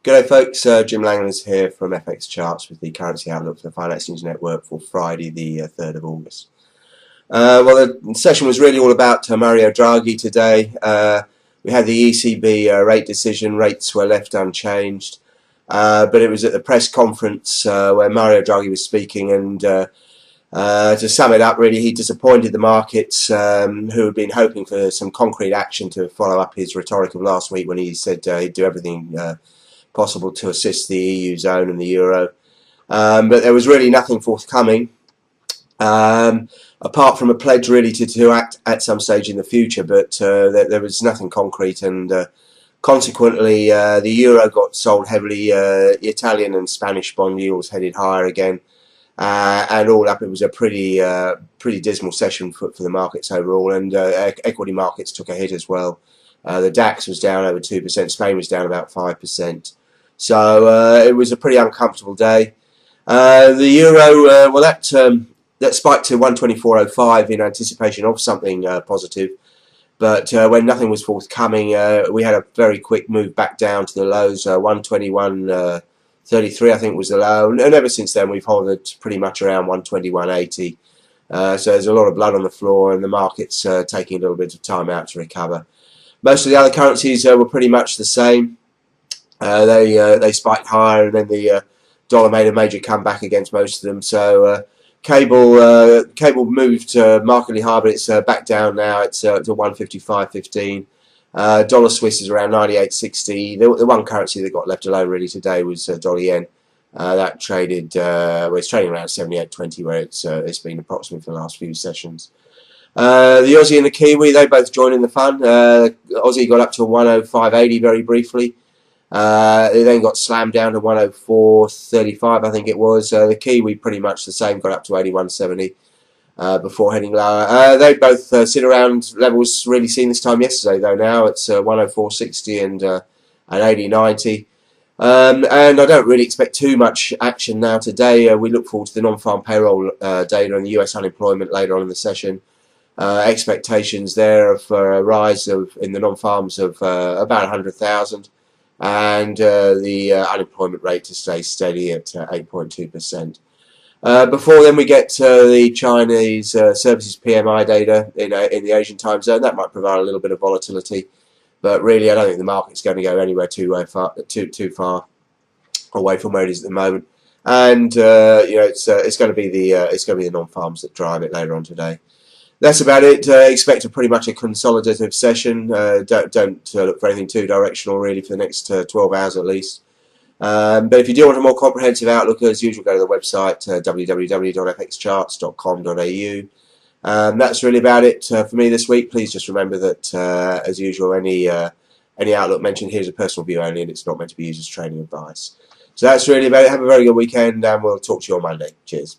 G'day folks, Jim Langlands here from FX Charts with the currency outlook for the Finance News Network for Friday the 3rd of August. Well, the session was really all about Mario Draghi today. We had the ECB rate decision. Rates were left unchanged, but it was at the press conference where Mario Draghi was speaking, and to sum it up, really, he disappointed the markets who had been hoping for some concrete action to follow up his rhetoric of last week when he said he'd do everything possible to assist the EU zone and the euro. But there was really nothing forthcoming, apart from a pledge really to act at some stage in the future, but there was nothing concrete, and consequently the euro got sold heavily. Italian and Spanish bond yields headed higher again, and all up it was a pretty dismal session for the markets overall, and equity markets took a hit as well. The DAX was down over 2%, Spain was down about 5%. So it was a pretty uncomfortable day. The euro, well, that spiked to 124.05 in anticipation of something positive, but when nothing was forthcoming, we had a very quick move back down to the lows. 121.33 I think was the low, and ever since then we've hovered pretty much around 121.80. So there's a lot of blood on the floor, and the market's taking a little bit of time out to recover. Most of the other currencies were pretty much the same. They spiked higher, and then the dollar made a major comeback against most of them. So cable moved markedly higher, but it's back down now. It's to 155.15. Dollar Swiss is around 98.60. The one currency that got left alone really today was dollar yen. That traded, well, it's trading around 78.20, where it's been approximately for the last few sessions. The Aussie and the Kiwi, they both joined in the fun. Aussie got up to 105.80 very briefly. They then got slammed down to 104.35, I think it was. The Kiwi pretty much the same, got up to 81.70 before heading lower. They both sit around levels really seen this time yesterday, though. Now it's 104.60 and 80.90. And I don't really expect too much action now today. We look forward to the non-farm payroll data and the US unemployment later on in the session. Expectations there for a rise in the non-farms of about 100,000, and the unemployment rate to stay steady at 8.2%. Before then we get the Chinese services PMI data in the Asian time zone. That might provide a little bit of volatility, but really I don't think the market's going to go anywhere too far away from where it is at the moment. And it's going to be the non-farms that drive it later on today. That's about it. Expect pretty much a consolidative session. Don't look for anything too directional really for the next 12 hours at least. But if you do want a more comprehensive outlook, as usual, go to the website www.fxcharts.com.au. That's really about it for me this week. Please just remember that, as usual, any outlook mentioned here is a personal view only, and it's not meant to be used as trading advice. So that's really about it. Have a very good weekend, and we'll talk to you on Monday. Cheers.